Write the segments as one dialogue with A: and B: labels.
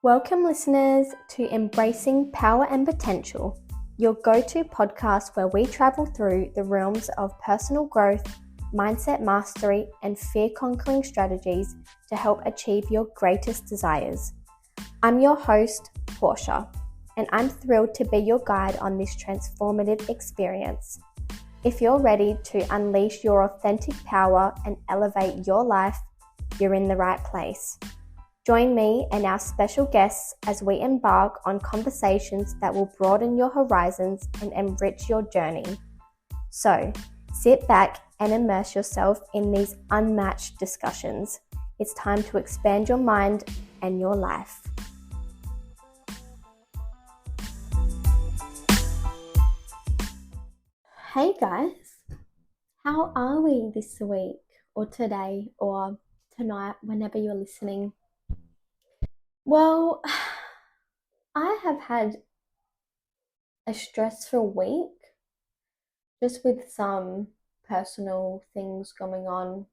A: Welcome, listeners, to Embracing Power and Potential, your go-to podcast where we travel through the realms of personal growth, mindset mastery, and fear-conquering strategies to help achieve your greatest desires. I'm your host, Portia, and I'm thrilled to be your guide on this transformative experience. If you're ready to unleash your authentic power and elevate your life, you're in the right place. Join me and our special guests as we embark on conversations that will broaden your horizons and enrich your journey. So, sit back and immerse yourself in these unmatched discussions. It's time to expand your mind and your life. Hey guys, how are we this week or today or tonight, whenever you're listening? Well, I have had a stressful week just with some personal things going on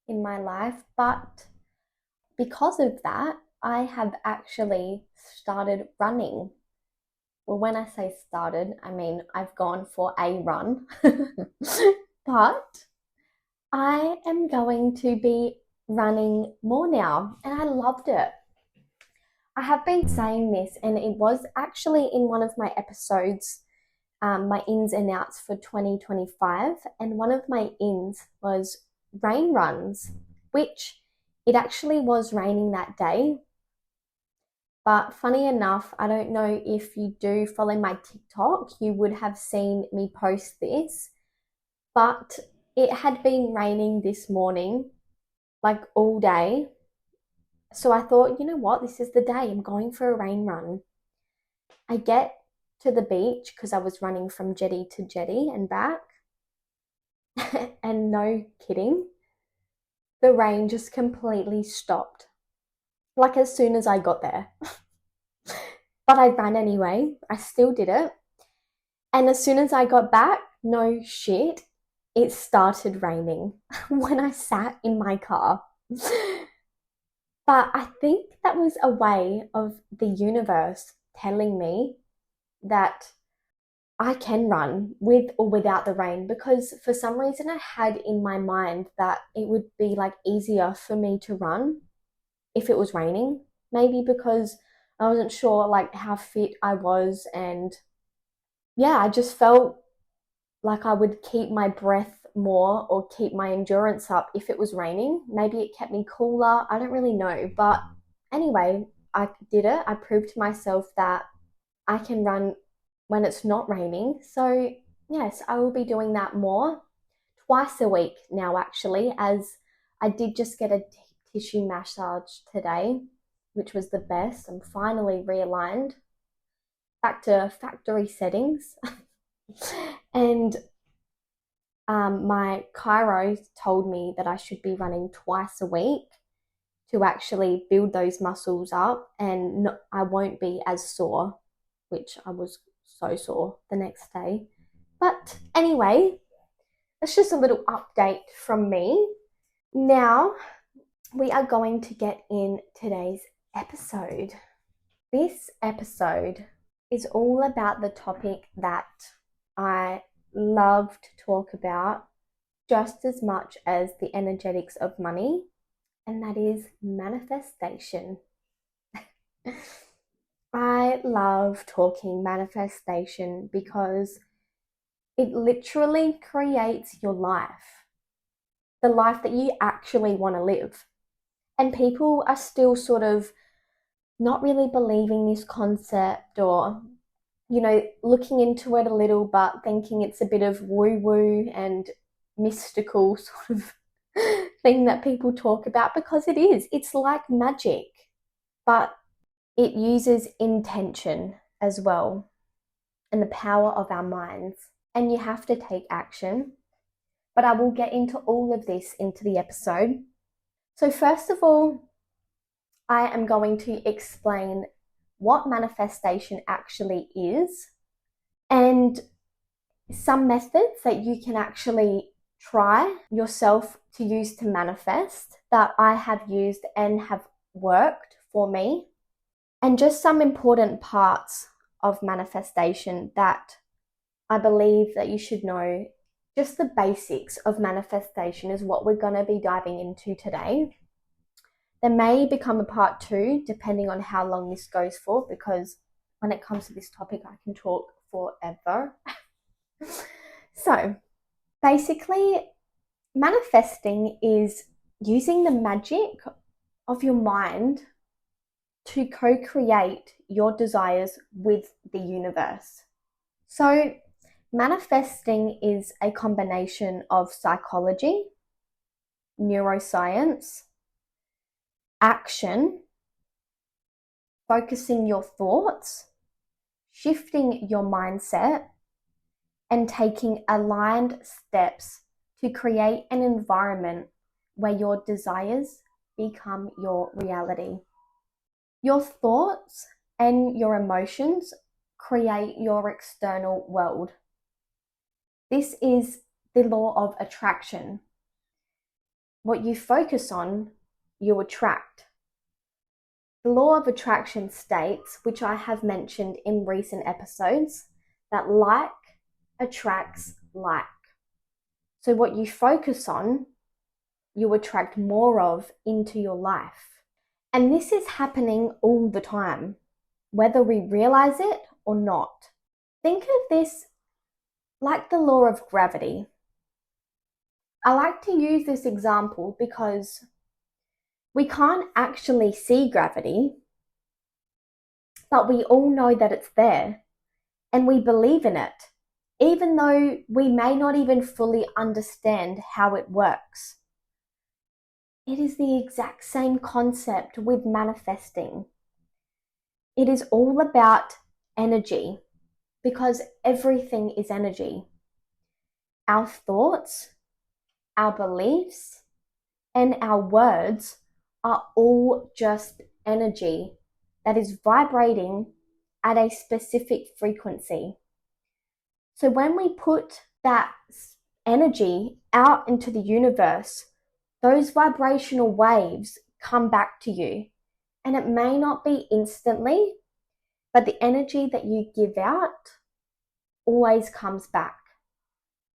A: in my life, but because of that, I have actually started running. Well, when I say started, I mean I've gone for a run, but I am going to be running more now, and I loved it. I have been saying this, and it was actually in one of my episodes, my ins and outs for 2025, and one of my ins was rain runs, which it actually was raining that day. But funny enough, I don't know if you do follow my TikTok, you would have seen me post this, but it had been raining this morning, like all day. So I thought, you know what, this is the day, I'm going for a rain run. I get to the beach because I was running from jetty to jetty and back. And no kidding, the rain just completely stopped. Like as soon as I got there. But I ran anyway. I still did it. And as soon as I got back, no shit, it started raining when I sat in my car. But I think that was a way of the universe telling me that I can run with or without the rain, because for some reason I had in my mind that it would be like easier for me to run if it was raining. Maybe because I wasn't sure like how fit I was, and yeah, I just felt like I would keep my breath more or keep my endurance up if it was raining. Maybe it kept me cooler. I don't really know. But anyway, I did it. I proved to myself that I can run when it's not raining. So, yes, I will be doing that more twice a week now, actually, as I did just get a tissue massage today, which was the best. I'm finally realigned back to factory settings. And my chiro told me that I should be running twice a week to actually build those muscles up, and I won't be as sore, which I was so sore the next day. But anyway, that's just a little update from me. Now we are going to get in today's episode. This episode is all about the topic that I love to talk about just as much as the energetics of money, and that is manifestation. I love talking manifestation because it literally creates your life, the life that you actually want to live. And people are still sort of not really believing this concept, or looking into it a little, but thinking it's a bit of woo-woo and mystical sort of thing that people talk about, because it is. It's like magic, but it uses intention as well and the power of our minds. And you have to take action. But I will get into all of this into the episode. So first of all, I am going to explain what manifestation actually is and some methods that you can actually try yourself to use to manifest that I have used and have worked for me. And just some important parts of manifestation that I believe that you should know. Just the basics of manifestation is what we're going to be diving into today. There may become a part 2 depending on how long this goes for, because when it comes to this topic, I can talk forever. So basically, manifesting is using the magic of your mind to co-create your desires with the universe. So manifesting is a combination of psychology, neuroscience, action, focusing your thoughts, shifting your mindset, and taking aligned steps to create an environment where your desires become your reality. Your thoughts and your emotions create your external world. This is the law of attraction. What you focus on, you attract. The law of attraction states, which I have mentioned in recent episodes, that like attracts like. So what you focus on, you attract more of into your life. And this is happening all the time, whether we realize it or not. Think of this like the law of gravity. I like to use this example because we can't actually see gravity, but we all know that it's there and we believe in it, even though we may not even fully understand how it works. It is the exact same concept with manifesting. It is all about energy, because everything is energy. Our thoughts, our beliefs, and our words are all just energy that is vibrating at a specific frequency. So when we put that energy out into the universe, those vibrational waves come back to you. And it may not be instantly, but the energy that you give out always comes back.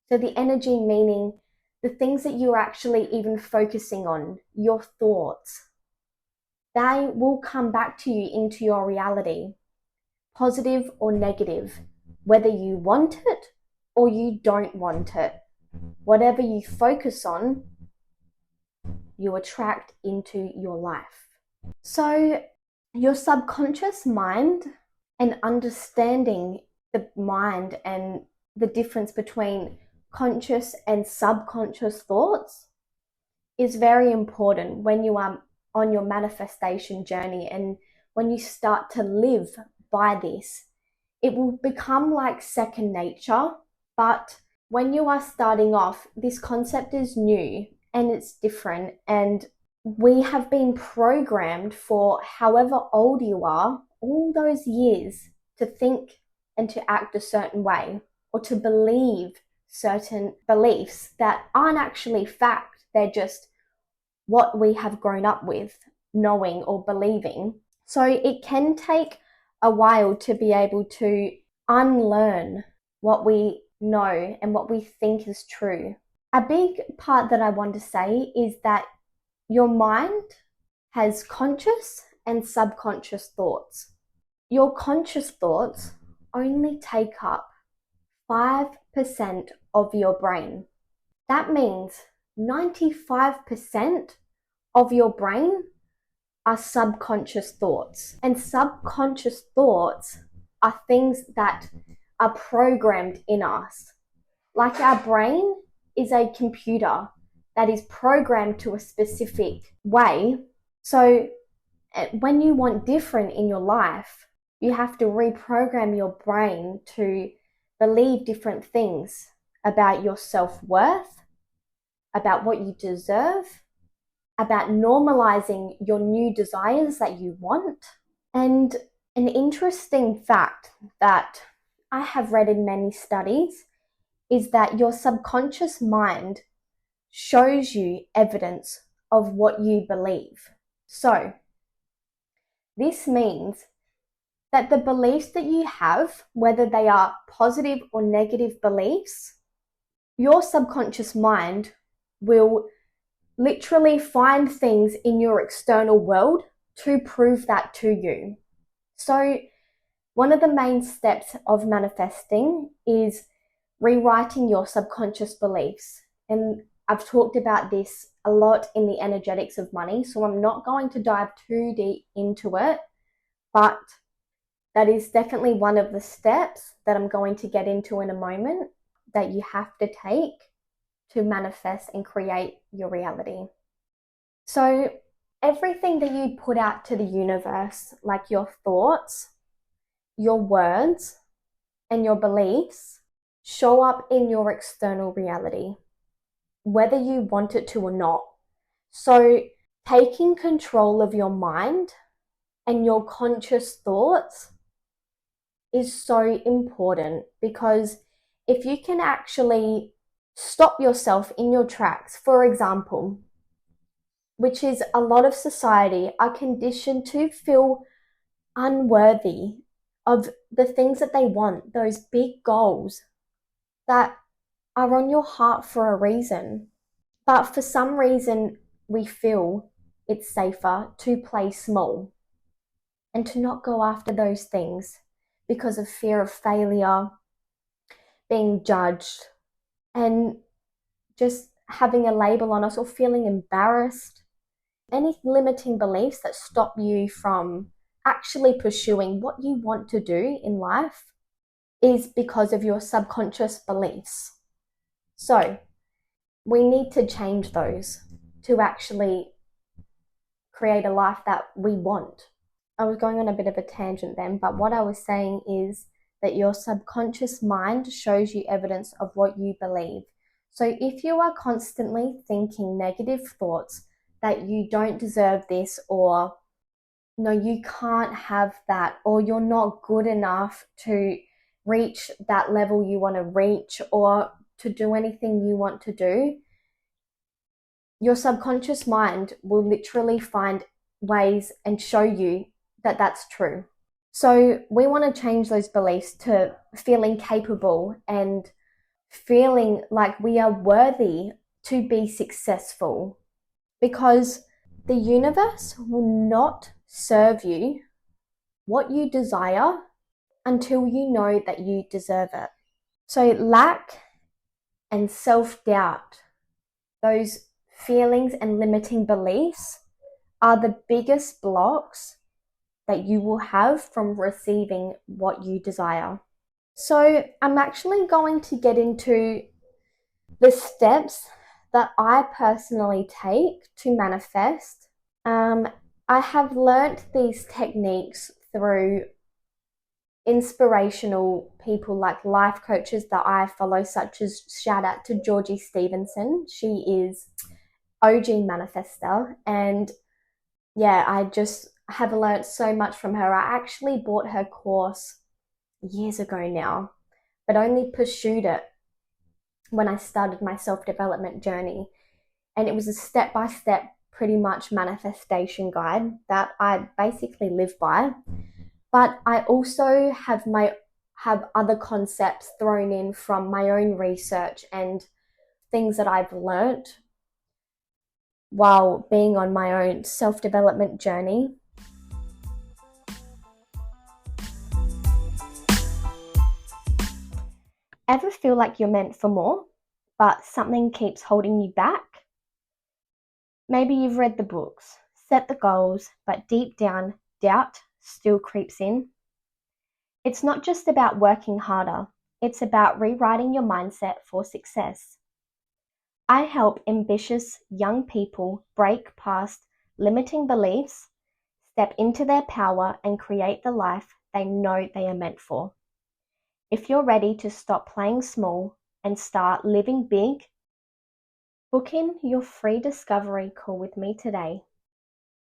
A: So the energy meaning the things that you're actually even focusing on, your thoughts, they will come back to you into your reality, positive or negative, whether you want it or you don't want it. Whatever you focus on, you attract into your life. So your subconscious mind and understanding the mind and the difference between conscious and subconscious thoughts is very important when you are on your manifestation journey, and when you start to live by this, it will become like second nature. But when you are starting off, this concept is new and it's different, and we have been programmed for however old you are, all those years, to think and to act a certain way, or to believe certain beliefs that aren't actually fact. They're just what we have grown up with, knowing or believing. So it can take a while to be able to unlearn what we know and what we think is true. A big part that I want to say is that your mind has conscious and subconscious thoughts. Your conscious thoughts only take up 5% of your brain. That means 95% of your brain are subconscious thoughts. And subconscious thoughts are things that are programmed in us. Like our brain is a computer that is programmed to a specific way. So when you want different in your life, you have to reprogram your brain to believe different things about your self-worth, about what you deserve, about normalizing your new desires that you want. And an interesting fact that I have read in many studies is that your subconscious mind shows you evidence of what you believe. So this means that the beliefs that you have, whether they are positive or negative beliefs, your subconscious mind will literally find things in your external world to prove that to you. So one of the main steps of manifesting is rewriting your subconscious beliefs. And I've talked about this a lot in the energetics of money, so I'm not going to dive too deep into it, but that is definitely one of the steps that I'm going to get into in a moment that you have to take to manifest and create your reality. So everything that you put out to the universe, like your thoughts, your words, and your beliefs, show up in your external reality, whether you want it to or not. So taking control of your mind and your conscious thoughts is so important, because if you can actually stop yourself in your tracks, for example, which is a lot of society are conditioned to feel unworthy of the things that they want, those big goals that are on your heart for a reason. But for some reason, we feel it's safer to play small and to not go after those things because of fear of failure, being judged, and just having a label on us or feeling embarrassed. Any limiting beliefs that stop you from actually pursuing what you want to do in life is because of your subconscious beliefs. So we need to change those to actually create a life that we want. I was going on a bit of a tangent then, but what I was saying is that your subconscious mind shows you evidence of what you believe. So if you are constantly thinking negative thoughts that you don't deserve this, or no, you can't have that, or you're not good enough to reach that level you want to reach, or to do anything you want to do, your subconscious mind will literally find ways and show you that that's true. So we want to change those beliefs to feeling capable and feeling like we are worthy to be successful, because the universe will not serve you what you desire until you know that you deserve it. So lack and self-doubt, those feelings and limiting beliefs, are the biggest blocks that you will have from receiving what you desire. So I'm actually going to get into the steps that I personally take to manifest. I have learnt these techniques through inspirational people like life coaches that I follow, such as, shout out to Georgie Stevenson. She is OG manifester, and yeah, I just have learnt so much from her. I actually bought her course years ago now, but only pursued it when I started my self-development journey. And it was a step-by-step, pretty much manifestation guide that I basically live by. But I also have other concepts thrown in from my own research and things that I've learnt while being on my own self-development journey. Ever feel like you're meant for more, but something keeps holding you back? Maybe you've read the books, set the goals, but deep down, doubt still creeps in. It's not just about working harder, it's about rewriting your mindset for success. I help ambitious young people break past limiting beliefs, step into their power, and create the life they know they are meant for. If you're ready to stop playing small and start living big, book in your free discovery call with me today.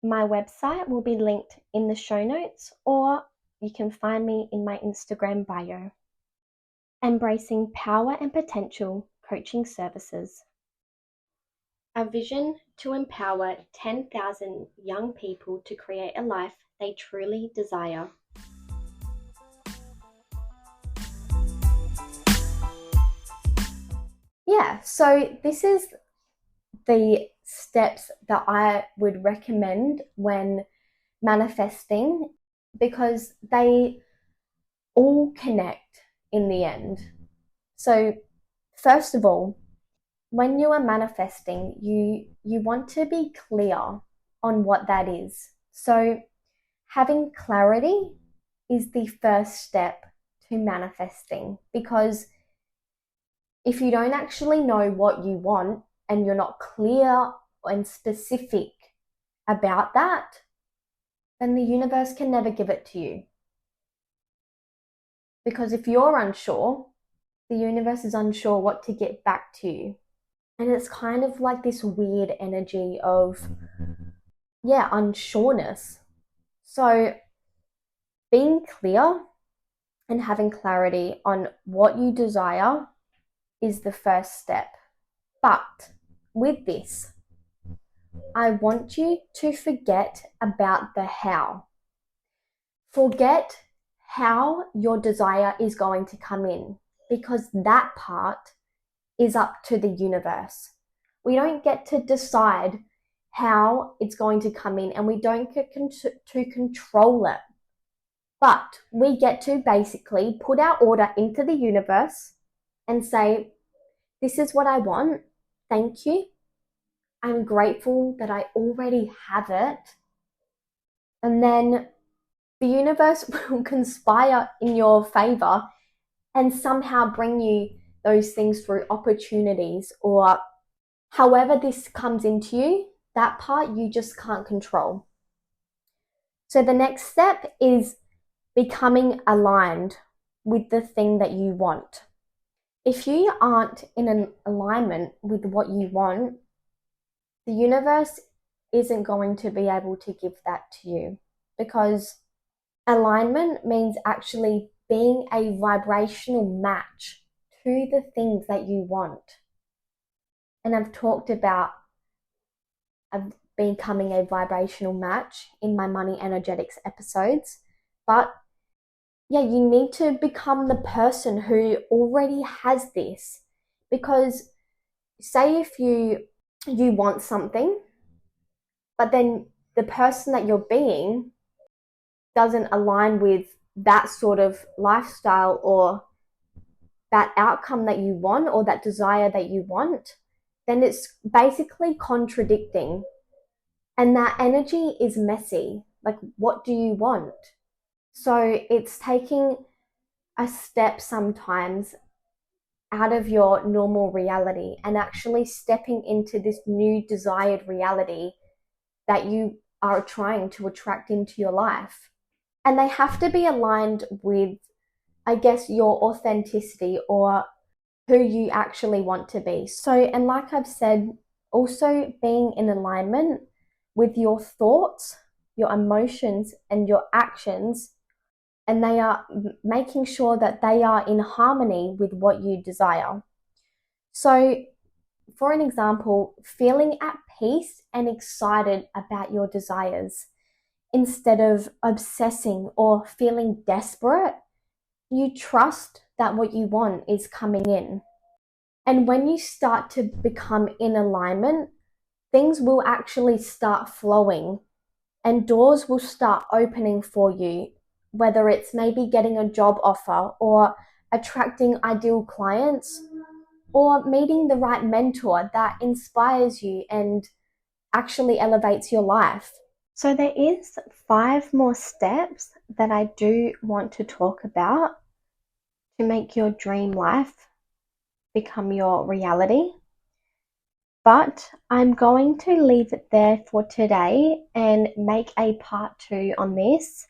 A: My website will be linked in the show notes, or you can find me in my Instagram bio. Embracing Power and Potential Coaching Services. A vision to empower 10,000 young people to create a life they truly desire. yeah, so this is the steps that I would recommend when manifesting, because they all connect in the end. So, first of all, when you are manifesting, you want to be clear on what that is. So, having clarity is the first step to manifesting, because if you don't actually know what you want and you're not clear and specific about that, then the universe can never give it to you. Because if you're unsure, the universe is unsure what to get back to you. And it's kind of like this weird energy of, yeah, unsureness. So being clear and having clarity on what you desire is the first step. But with this, I want you to forget about the how. Forget how your desire is going to come in, because that part is up to the universe. We don't get to decide how it's going to come in, and we don't get to control it. But we get to basically put our order into the universe and say, this is what I want. Thank you. I'm grateful that I already have it. And then the universe will conspire in your favor and somehow bring you those things through opportunities, or however this comes into you, that part you just can't control. So the next step is becoming aligned with the thing that you want. If you aren't in an alignment with what you want, the universe isn't going to be able to give that to you, because alignment means actually being a vibrational match to the things that you want. And I've talked about becoming a vibrational match in my money energetics episodes. But yeah, you need to become the person who already has this. Because say if you want something, but then the person that you're being doesn't align with that sort of lifestyle or that outcome that you want or that desire that you want, then it's basically contradicting. And that energy is messy. Like, what do you want? So it's taking a step sometimes out of your normal reality and actually stepping into this new desired reality that you are trying to attract into your life. And they have to be aligned with, I guess, your authenticity or who you actually want to be. So, and like I've said, also being in alignment with your thoughts, your emotions, and your actions, and they are making sure that they are in harmony with what you desire. So, for an example, feeling at peace and excited about your desires instead of obsessing or feeling desperate, you trust that what you want is coming in. And when you start to become in alignment, things will actually start flowing and doors will start opening for you, whether it's maybe getting a job offer or attracting ideal clients or meeting the right mentor that inspires you and actually elevates your life. So there is 5 more steps that I do want to talk about to make your dream life become your reality. But I'm going to leave it there for today and make a part 2 on this,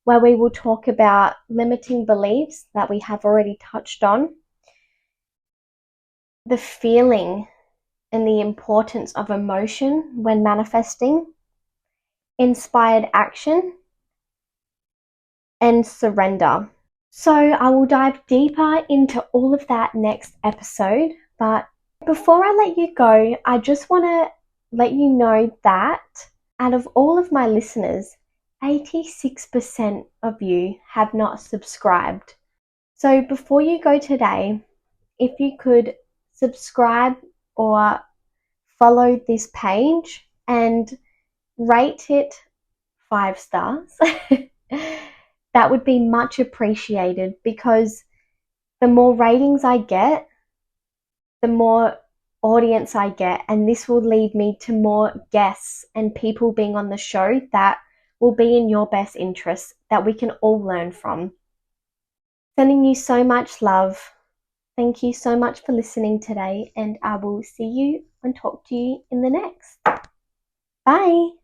A: where we will talk about limiting beliefs that we have already touched on, the feeling and the importance of emotion when manifesting, inspired action, and surrender. So I will dive deeper into all of that next episode, but before I let you go, I just want to let you know that out of all of my listeners, 86% of you have not subscribed. So before you go today, if you could subscribe or follow this page and rate it 5 stars. That would be much appreciated, because the more ratings I get, the more audience I get, and this will lead me to more guests and people being on the show that will be in your best interest, that we can all learn from. Sending you so much love. Thank you so much for listening today, and I will see you and talk to you in the next. Bye.